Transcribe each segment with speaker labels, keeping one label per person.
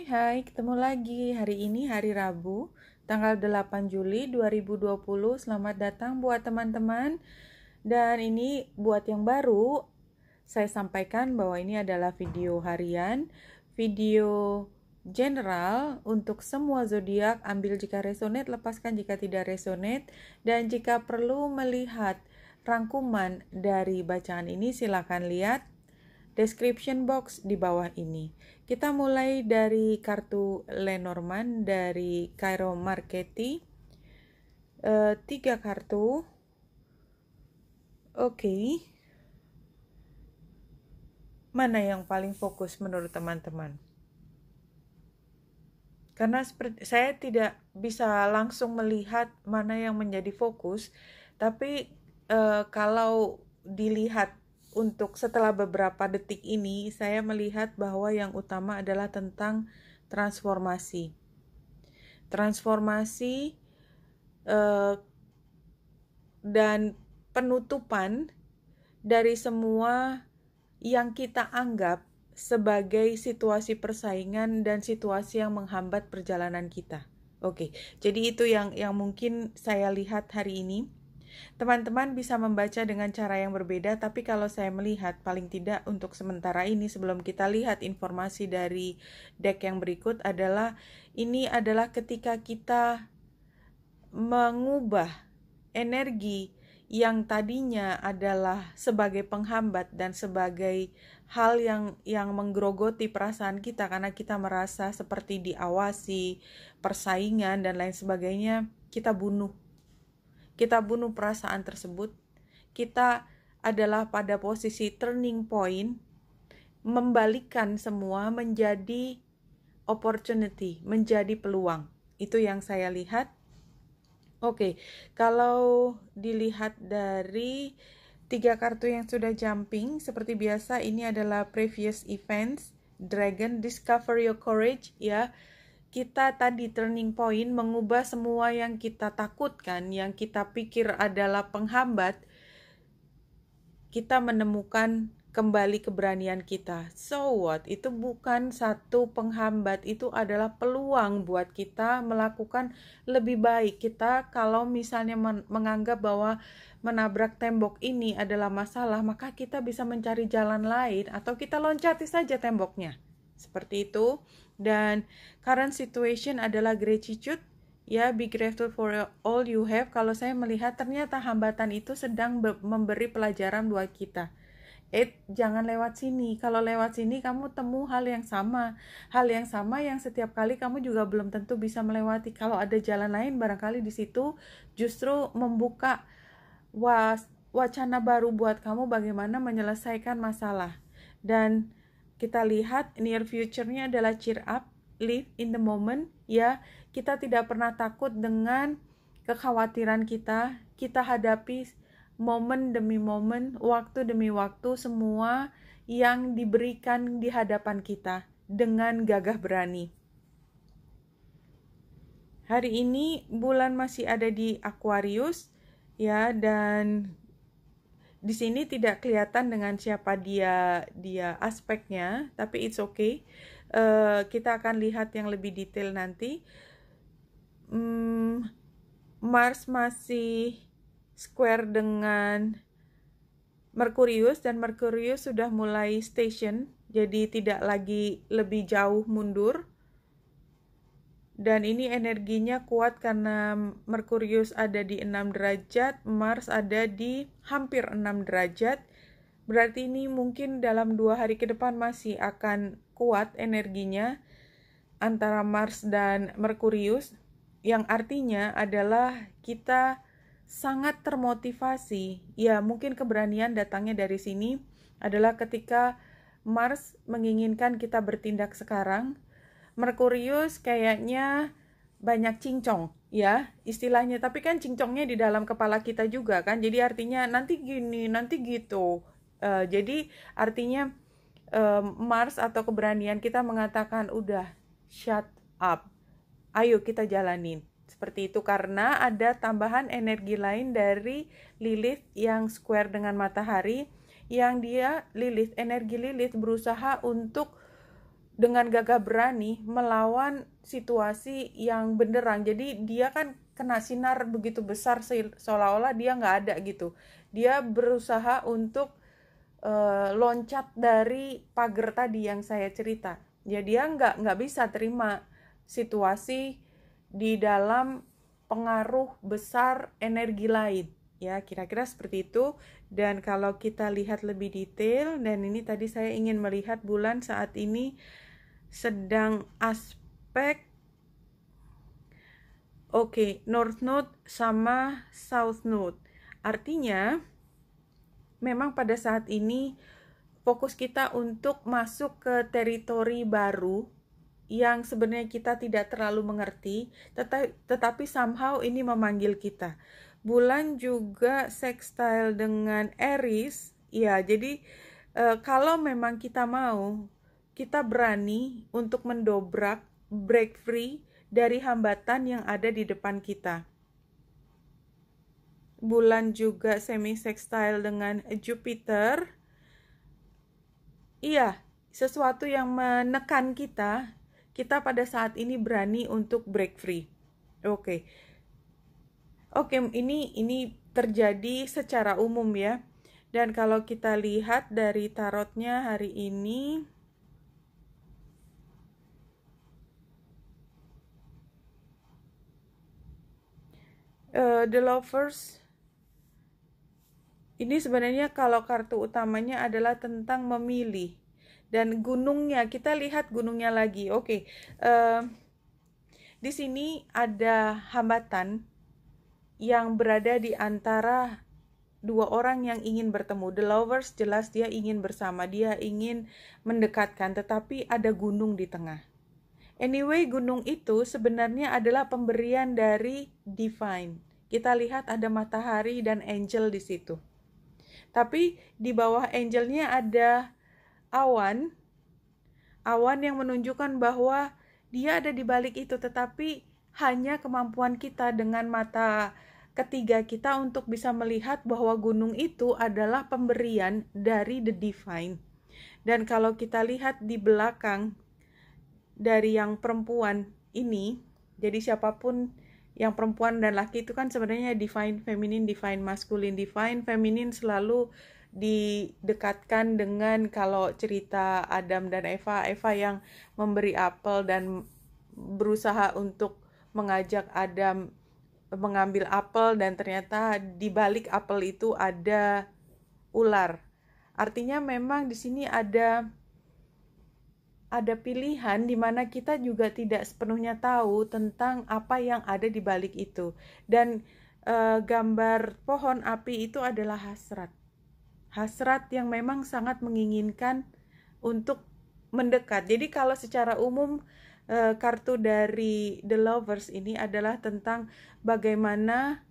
Speaker 1: Hai, ketemu lagi. Hari ini hari Rabu, tanggal 8 Juli 2020. Selamat datang buat teman-teman. Dan ini buat yang baru, saya sampaikan bahwa ini adalah video harian, video general untuk semua zodiak. Ambil jika resonate, lepaskan jika tidak resonate. Dan jika perlu melihat rangkuman dari bacaan ini, silakan lihat description box di bawah ini. Kita mulai dari kartu Lenormand dari Cairo Marchetti. 3 kartu. Oke. Mana yang paling fokus menurut teman-teman? Karena saya tidak bisa langsung melihat mana yang menjadi fokus, tapi kalau dilihat untuk setelah beberapa detik ini, saya melihat bahwa yang utama adalah tentang transformasi. Transformasi dan penutupan dari semua yang kita anggap sebagai situasi persaingan dan situasi yang menghambat perjalanan kita. Oke, jadi itu yang mungkin saya lihat hari ini. Teman-teman bisa membaca dengan cara yang berbeda, tapi kalau saya melihat paling tidak untuk sementara ini sebelum kita lihat informasi dari deck yang berikut adalah ini adalah ketika kita mengubah energi yang tadinya adalah sebagai penghambat dan sebagai hal yang menggerogoti perasaan kita karena kita merasa seperti diawasi, persaingan dan lain sebagainya, kita bunuh perasaan tersebut. Kita adalah pada posisi turning point, membalikkan semua menjadi opportunity, menjadi peluang. Itu yang saya lihat. Oke, kalau dilihat dari 3 kartu yang sudah jumping, seperti biasa ini adalah previous events, Dragon, discover your courage, ya. Kita tadi turning point, mengubah semua yang kita takutkan, yang kita pikir adalah penghambat, kita menemukan kembali keberanian kita. So what? Itu bukan satu penghambat, itu adalah peluang buat kita melakukan lebih baik. Kita kalau misalnya menganggap bahwa menabrak tembok ini adalah masalah, maka kita bisa mencari jalan lain atau kita loncati saja temboknya. Seperti itu. Dan current situation adalah gratitude, ya, be grateful for all you have. Kalau saya melihat ternyata hambatan itu sedang memberi pelajaran buat kita. Jangan lewat sini. Kalau lewat sini kamu temu hal yang sama yang setiap kali kamu juga belum tentu bisa melewati. Kalau ada jalan lain, barangkali di situ justru membuka wacana baru buat kamu bagaimana menyelesaikan masalah. Dan kita lihat near future-nya adalah cheer up, live in the moment, ya. Kita tidak pernah takut dengan kekhawatiran kita. Kita hadapi momen demi momen, waktu demi waktu, semua yang diberikan di hadapan kita dengan gagah berani. Hari ini bulan masih ada di Aquarius, ya, dan di sini tidak kelihatan dengan siapa dia aspeknya, tapi it's okay. Kita akan lihat yang lebih detail nanti. Mars masih square dengan Merkurius, dan Merkurius sudah mulai station, jadi tidak lagi lebih jauh mundur. Dan ini energinya kuat karena Merkurius ada di 6 derajat, Mars ada di hampir 6 derajat. Berarti ini mungkin dalam 2 hari ke depan masih akan kuat energinya antara Mars dan Merkurius, yang artinya adalah kita sangat termotivasi. Ya, mungkin keberanian datangnya dari sini adalah ketika Mars menginginkan kita bertindak sekarang. Merkurius kayaknya banyak cincong, ya, istilahnya. Tapi kan cincongnya di dalam kepala kita juga kan. Jadi artinya nanti gini, nanti gitu. Jadi artinya Mars atau keberanian kita mengatakan udah shut up. Ayo kita jalanin. Seperti itu karena ada tambahan energi lain dari Lilith yang square dengan matahari, yang dia energi Lilith berusaha untuk dengan gagah berani melawan situasi yang benderang. Jadi dia kan kena sinar begitu besar seolah-olah dia nggak ada gitu. Dia berusaha untuk loncat dari pagar tadi yang saya cerita. Ya dia nggak bisa terima situasi di dalam pengaruh besar energi lain. Ya kira-kira seperti itu. Dan kalau kita lihat lebih detail, dan ini tadi saya ingin melihat bulan saat ini sedang aspek North Node sama South Node. Artinya memang pada saat ini fokus kita untuk masuk ke teritori baru yang sebenarnya kita tidak terlalu mengerti, tetapi somehow ini memanggil kita. Bulan juga sextile dengan Aries, ya jadi kalau memang kita mau, kita berani untuk mendobrak, break free dari hambatan yang ada di depan kita. Bulan juga semi-sextile dengan Jupiter. Iya, sesuatu yang menekan kita pada saat ini berani untuk break free. Oke, ini terjadi secara umum ya. Dan kalau kita lihat dari tarotnya hari ini, The Lovers, ini sebenarnya kalau kartu utamanya adalah tentang memilih. Dan gunungnya, kita lihat gunungnya lagi. Di sini ada hambatan yang berada di antara dua orang yang ingin bertemu. The Lovers jelas dia ingin bersama, dia ingin mendekatkan, tetapi ada gunung di tengah. Anyway, gunung itu sebenarnya adalah pemberian dari divine. Kita lihat ada matahari dan angel di situ. Tapi di bawah angelnya ada awan yang menunjukkan bahwa dia ada di balik itu, tetapi hanya kemampuan kita dengan mata ketiga kita untuk bisa melihat bahwa gunung itu adalah pemberian dari the divine. Dan kalau kita lihat di belakang dari yang perempuan ini, jadi siapapun yang perempuan dan laki itu kan sebenarnya divine feminine, divine masculine. Divine feminine selalu didekatkan dengan, kalau cerita Adam dan Eva yang memberi apel dan berusaha untuk mengajak Adam mengambil apel, dan ternyata di balik apel itu ada ular. Artinya memang di sini ada pilihan di mana kita juga tidak sepenuhnya tahu tentang apa yang ada di balik itu. Dan gambar pohon api itu adalah hasrat yang memang sangat menginginkan untuk mendekat. Jadi kalau secara umum kartu dari The Lovers ini adalah tentang bagaimana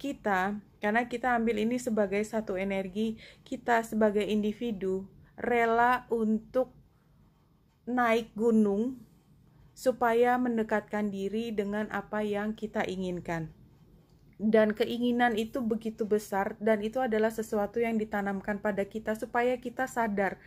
Speaker 1: kita, karena kita ambil ini sebagai satu energi, kita sebagai individu rela untuk naik gunung supaya mendekatkan diri dengan apa yang kita inginkan. Dan keinginan itu begitu besar, dan itu adalah sesuatu yang ditanamkan pada kita supaya kita sadar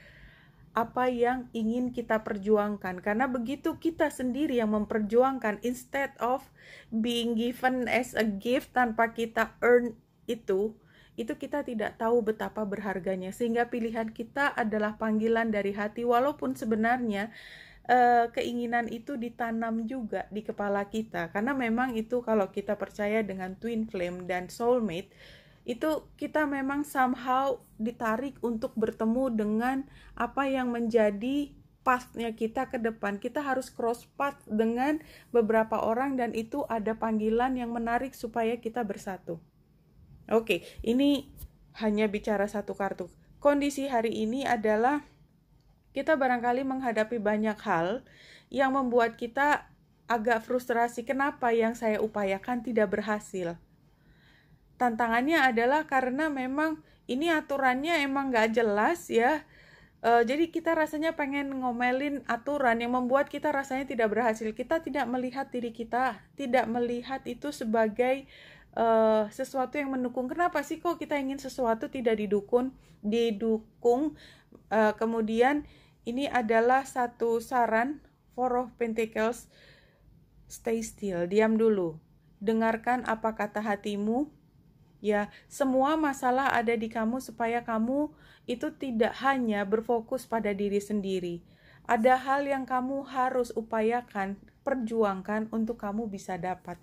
Speaker 1: apa yang ingin kita perjuangkan. Karena begitu kita sendiri yang memperjuangkan, instead of being given as a gift tanpa kita earn itu kita tidak tahu betapa berharganya. Sehingga pilihan kita adalah panggilan dari hati, walaupun sebenarnya keinginan itu ditanam juga di kepala kita. Karena memang itu, kalau kita percaya dengan twin flame dan soulmate, itu kita memang somehow ditarik untuk bertemu dengan apa yang menjadi path-nya kita ke depan. Kita harus cross path dengan beberapa orang, dan itu ada panggilan yang menarik supaya kita bersatu. Oke, ini hanya bicara satu kartu. Kondisi hari ini adalah kita barangkali menghadapi banyak hal yang membuat kita agak frustrasi. Kenapa yang saya upayakan tidak berhasil? Tantangannya adalah karena memang ini aturannya emang gak jelas ya. Jadi kita rasanya pengen ngomelin aturan yang membuat kita rasanya tidak berhasil. Kita tidak melihat diri kita, tidak melihat itu sebagai sesuatu yang mendukung. Kenapa sih kok kita ingin sesuatu tidak didukung? Kemudian Ini adalah satu saran. Four of Pentacles, stay still, diam dulu. Dengarkan apa kata hatimu. Ya, semua masalah ada di kamu supaya kamu itu tidak hanya berfokus pada diri sendiri. Ada hal yang kamu harus upayakan, perjuangkan untuk kamu bisa dapat.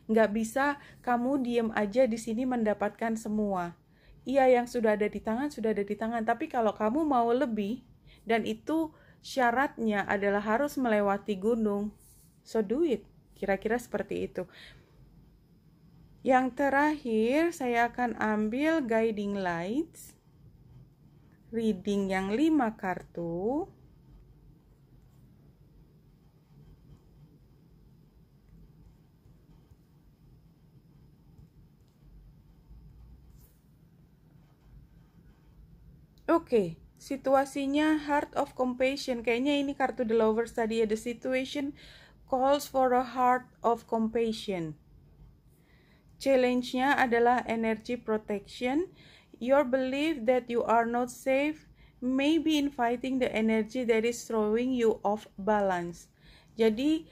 Speaker 1: Nggak bisa kamu diem aja di sini mendapatkan semua. Iya, yang sudah ada di tangan, sudah ada di tangan. Tapi kalau kamu mau lebih, dan itu syaratnya adalah harus melewati gunung, so do it. Kira-kira seperti itu. Yang terakhir, saya akan ambil guiding lights. Reading yang 5 kartu. Oke, situasinya Heart of Compassion. Kayaknya ini kartu The Lovers tadi ya. The situation calls for a heart of compassion. Challenge-nya adalah energy protection. Your belief that you are not safe may be inviting the energy that is throwing you off balance. Jadi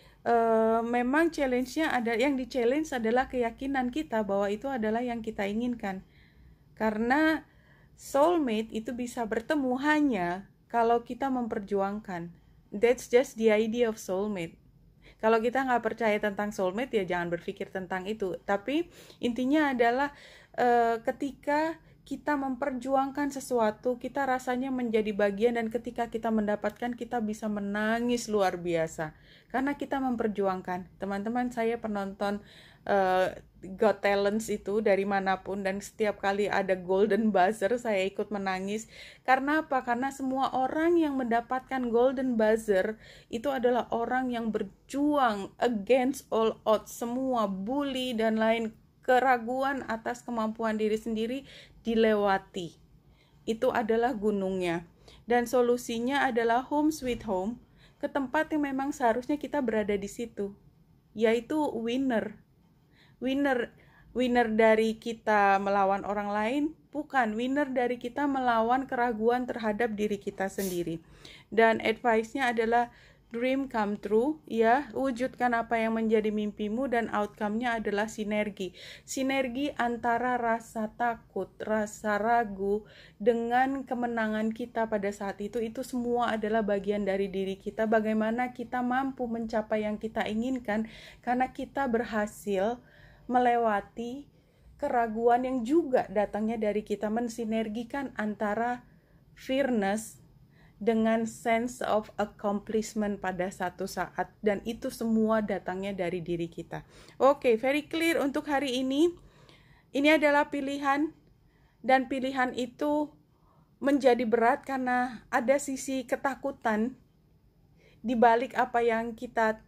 Speaker 1: memang challenge-nya ada, yang di-challenge adalah keyakinan kita bahwa itu adalah yang kita inginkan. Karena soulmate itu bisa bertemu hanya kalau kita memperjuangkan. That's just the idea of soulmate. Kalau kita nggak percaya tentang soulmate, ya jangan berpikir tentang itu. Tapi intinya adalah ketika kita memperjuangkan sesuatu, kita rasanya menjadi bagian, dan ketika kita mendapatkan, kita bisa menangis luar biasa. Karena kita memperjuangkan. Teman-teman, saya penonton Got Talents itu dari manapun, dan setiap kali ada golden buzzer saya ikut menangis. Karena apa? Karena semua orang yang mendapatkan golden buzzer itu adalah orang yang berjuang against all odds, semua bully dan lain keraguan atas kemampuan diri sendiri dilewati. Itu adalah gunungnya, dan solusinya adalah home sweet home, ke tempat yang memang seharusnya kita berada di situ, yaitu winner dari kita melawan orang lain, bukan. Winner dari kita melawan keraguan terhadap diri kita sendiri. Dan advice-nya adalah dream come true, ya, wujudkan apa yang menjadi mimpimu, dan outcome-nya adalah sinergi. Sinergi antara rasa takut, rasa ragu dengan kemenangan kita pada saat itu semua adalah bagian dari diri kita. Bagaimana kita mampu mencapai yang kita inginkan karena kita berhasil melewati keraguan yang juga datangnya dari kita, mensinergikan antara fearness dengan sense of accomplishment pada satu saat, dan itu semua datangnya dari diri kita. Oke, very clear untuk hari ini. Ini adalah pilihan, dan pilihan itu menjadi berat karena ada sisi ketakutan di balik apa yang kita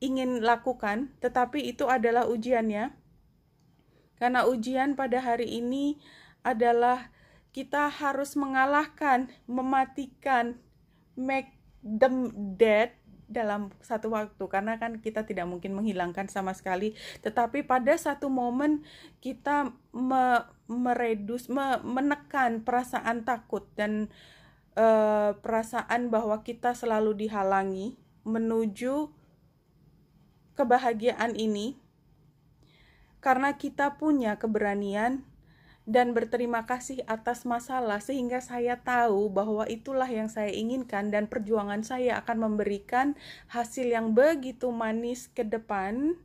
Speaker 1: ingin lakukan, tetapi itu adalah ujiannya. Karena ujian pada hari ini adalah kita harus mengalahkan, mematikan, make them dead dalam satu waktu. Karena kan kita tidak mungkin menghilangkan sama sekali, tetapi pada satu momen kita menekan perasaan takut dan perasaan bahwa kita selalu dihalangi menuju kebahagiaan ini, karena kita punya keberanian dan berterima kasih atas masalah, sehingga saya tahu bahwa itulah yang saya inginkan, dan perjuangan saya akan memberikan hasil yang begitu manis ke depan.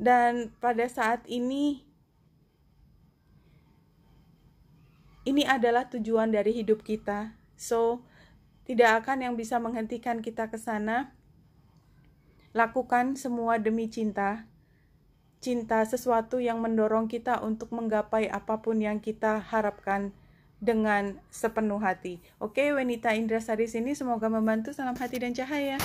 Speaker 1: Dan pada saat ini adalah tujuan dari hidup kita, so tidak akan yang bisa menghentikan kita ke sana. Lakukan semua demi cinta. Cinta sesuatu yang mendorong kita untuk menggapai apapun yang kita harapkan dengan sepenuh hati. Oke, Wenita Indrasari sini, semoga membantu. Salam hati dan cahaya.